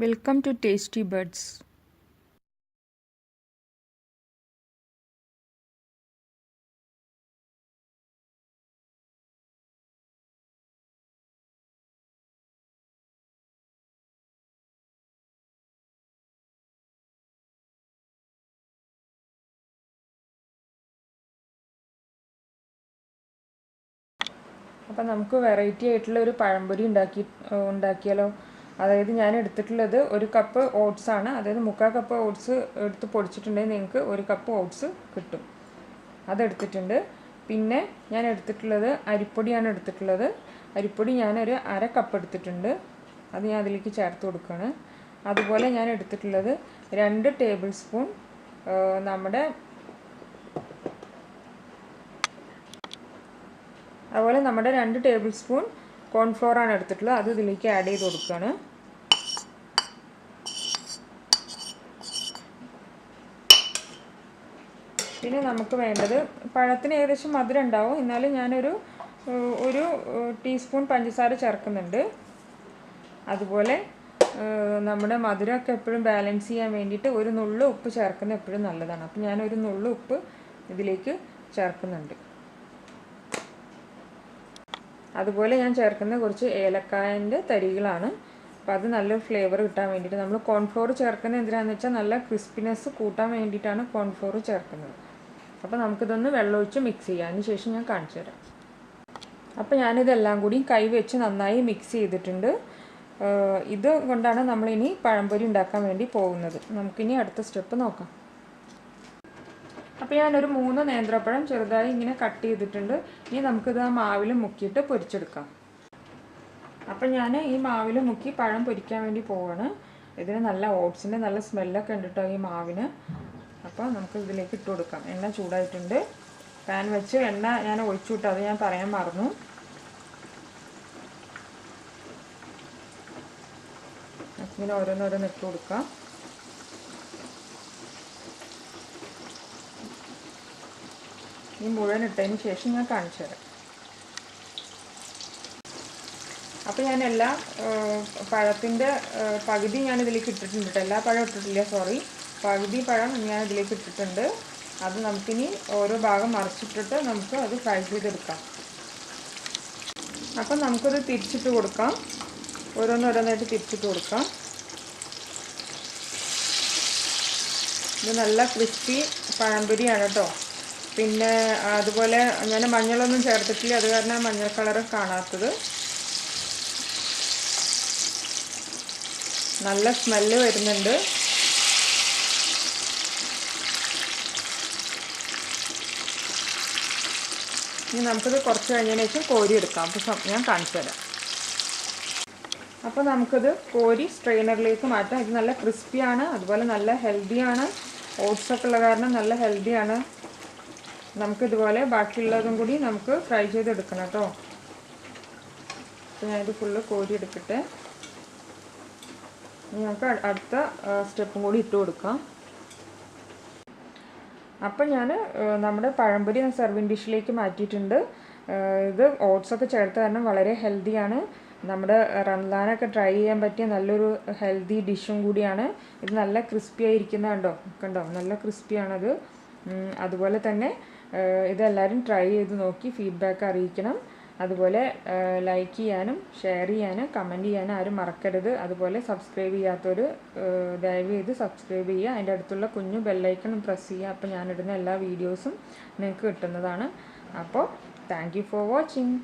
Welcome to Tasty Buds. അപ്പോൾ നമുക്ക് variety ആയിട്ടുള്ള ഒരു പഴംപൊരി ഉണ്ടാക്കിയാലോ. അതായത് ഞാൻ എടുത്തിട്ടുള്ളത് 1 കപ്പ് ഓട്സ് ആണ്. അതായത് 3/4 കപ്പ് ഓട്സ് എടുത്ത് പൊടിച്ചിട്ടുണ്ടെങ്കിൽ നിങ്ങൾക്ക് 1 കപ്പ് ഓട്സ് കിട്ടും. അതെടുത്തിട്ടുണ്ട്. പിന്നെ ഞാൻ എടുത്തിട്ടുള്ളത് അരിപ്പൊടിയാണ് എടുത്തിട്ടുള്ളത്. അരിപ്പൊടി ഞാനൊരു 1/2 കപ്പ് എടുത്തിട്ടുണ്ട്. അത് ഞാൻ അതിലേക്ക് ചേർത്ത് കൊടുക്കുകയാണ്. അതുപോലെ ഞാൻ എടുത്തിട്ടുള്ളത് 2 ടേബിൾ സ്പൂൺ അതുപോലെ നമ്മുടെ 2 ടേബിൾ സ്പൂൺ കോൺഫ്ലോർ ആണ് എടുത്തിട്ടുള്ളത്. അത് ഇതിലേക്ക് ആഡ് ചെയ്ത് കൊടുക്കുകയാണ്. പിന്നെ നമുക്ക് വേണ്ടത് പഴത്തിന് ഏകദേശം മധുരം ഉണ്ടാവും, എന്നാലും ഞാനൊരു ടീസ്പൂൺ പഞ്ചസാര ചേർക്കുന്നുണ്ട്. അതുപോലെ നമ്മുടെ മധുരമൊക്കെ എപ്പോഴും ബാലൻസ് ചെയ്യാൻ വേണ്ടിയിട്ട് ഒരു നുള്ളു ഉപ്പ് ചേർക്കുന്നത് എപ്പോഴും നല്ലതാണ്. അപ്പോൾ ഞാനൊരു നുള്ളു ഉപ്പ് ഇതിലേക്ക് ചേർക്കുന്നുണ്ട്. അതുപോലെ ഞാൻ ചേർക്കുന്ന കുറച്ച് ഏലക്കായൻ്റെ തരികളാണ്. അപ്പോൾ അത് നല്ലൊരു ഫ്ലേവർ കിട്ടാൻ വേണ്ടിയിട്ട് നമ്മൾ കോൺഫ്ലോർ ചേർക്കുന്നത് എന്തിനാണെന്ന് വെച്ചാൽ നല്ല ക്രിസ്പിനെസ് കൂട്ടാൻ വേണ്ടിയിട്ടാണ് കോൺഫ്ലോർ ചേർക്കുന്നത്. അപ്പോൾ നമുക്കിതൊന്ന് വെള്ളമൊഴിച്ച് മിക്സ് ചെയ്യാം. അതിന് ശേഷം ഞാൻ കാണിച്ചു തരാം. അപ്പോൾ ഞാനിതെല്ലാം കൂടി കൈ വെച്ച് നന്നായി മിക്സ് ചെയ്തിട്ടുണ്ട്. ഇത് കൊണ്ടാണ് നമ്മളിനി പഴംപൊരി ഉണ്ടാക്കാൻ വേണ്ടി പോകുന്നത്. നമുക്കിനി അടുത്ത സ്റ്റെപ്പ് നോക്കാം. അപ്പോൾ ഞാനൊരു 3 നേന്ത്രപ്പഴം ചെറുതായി ഇങ്ങനെ കട്ട് ചെയ്തിട്ടുണ്ട്. ഇനി നമുക്കിത് ആ മാവിൽ മുക്കിയിട്ട് പൊരിച്ചെടുക്കാം. അപ്പം ഞാൻ ഈ മാവിൽ മുക്കി പഴം പൊരിക്കാൻ വേണ്ടി പോവാണ്. ഇതിന് നല്ല ഓട്സിൻ്റെ നല്ല സ്മെല്ലൊക്കെ ഉണ്ട് കേട്ടോ ഈ മാവിന്. അപ്പോൾ നമുക്ക് ഇതിലേക്ക് ഇട്ട് കൊടുക്കാം. എണ്ണ ചൂടായിട്ടുണ്ട്. പാൻ വെച്ച് എണ്ണ ഞാൻ ഒഴിച്ചു വിട്ടു, അത് ഞാൻ പറയാൻ മറന്നു. ഇങ്ങനെ ഓരോന്നോരോന്ന് ഇട്ട് കൊടുക്കാം. ഈ മുഴുവൻ ഇട്ടതിന് ശേഷം ഞാൻ കാണിച്ചു തരാം. അപ്പോൾ ഞാൻ എല്ലാ പഴത്തിൻ്റെ പകുതി ഞാൻ ഇതിലേക്ക് ഇട്ടിട്ടുണ്ട്. എല്ലാ പഴം ഇട്ടിട്ടില്ല, സോറി, പകുതി പഴം ഞാൻ ഇതിലേക്ക് ഇട്ടിട്ടുണ്ട്. അത് നമുക്കിനി ഓരോ ഭാഗം മറിച്ചിട്ടിട്ട് നമുക്ക് അത് ഫ്രൈ ചെയ്തെടുക്കാം. അപ്പം നമുക്കത് തിരിച്ചിട്ട് കൊടുക്കാം. ഓരോന്നോരോന്നായിട്ട് തിരിച്ചിട്ട് കൊടുക്കാം. ഇത് നല്ല ക്രിസ്പി പഴംപൊരിയാണ് കേട്ടോ. പിന്നെ അതുപോലെ ഞാൻ മഞ്ഞളൊന്നും ചേർത്തിട്ടില്ല, അത് കാരണം മഞ്ഞൾ കളർ കാണാത്തത്. നല്ല സ്മെല്ല് വരുന്നുണ്ട്. ഇനി നമുക്കിത് കുറച്ച് കഴിഞ്ഞതിന് ശേഷം കോരി എടുക്കാം. അപ്പോൾ ഞാൻ കാണിച്ചു തരാം. അപ്പോൾ നമുക്കിത് കോരി സ്ട്രെയിനറിലേക്ക് മാറ്റാം. ഇത് നല്ല ക്രിസ്പിയാണ്, അതുപോലെ നല്ല ഹെൽത്തിയാണ്. ഓട്സൊക്കെ ഉള്ള കാരണം നല്ല ഹെൽത്തിയാണ്. നമുക്കിതുപോലെ ബാക്കിയുള്ളതും കൂടി നമുക്ക് ഫ്രൈ ചെയ്തെടുക്കണം കേട്ടോ. അപ്പോൾ ഞാനിത് ഫുള്ള് കോരി എടുക്കട്ടെ. നമുക്ക് അടുത്ത സ്റ്റെപ്പും കൂടി ഇട്ട് കൊടുക്കാം. അപ്പം ഞാൻ നമ്മുടെ പഴംപൊരി സെർവിങ് ഡിഷിലേക്ക് മാറ്റിയിട്ടുണ്ട്. ഇത് ഓട്സൊക്കെ ചേർത്ത് കാരണം വളരെ ഹെൽത്തിയാണ്. നമ്മുടെ റംസാനൊക്കെ ട്രൈ ചെയ്യാൻ പറ്റിയ നല്ലൊരു ഹെൽത്തി ഡിഷും കൂടിയാണ്. ഇത് നല്ല ക്രിസ്പി ആയിരിക്കുന്ന കണ്ടോ, നല്ല ക്രിസ്പിയാണത്. അതുപോലെ തന്നെ ഇതെല്ലാവരും ട്രൈ ചെയ്ത് നോക്കി ഫീഡ്ബാക്ക് അറിയിക്കണം. അതുപോലെ ലൈക്ക് ചെയ്യാനും ഷെയർ ചെയ്യാനും കമൻറ്റ് ചെയ്യാനും ആരും മറക്കരുത്. അതുപോലെ സബ്സ്ക്രൈബ് ചെയ്യാത്തവർ ദയവ് ചെയ്ത് സബ്സ്ക്രൈബ് ചെയ്യുക. അതിൻ്റെ അടുത്തുള്ള കുഞ്ഞു ബെല്ലൈക്കൺ പ്രസ് ചെയ്യുക. അപ്പോൾ ഞാനിടുന്ന എല്ലാ വീഡിയോസും നിങ്ങൾക്ക് കിട്ടുന്നതാണ്. അപ്പോൾ താങ്ക് യു ഫോർ വാച്ചിങ്.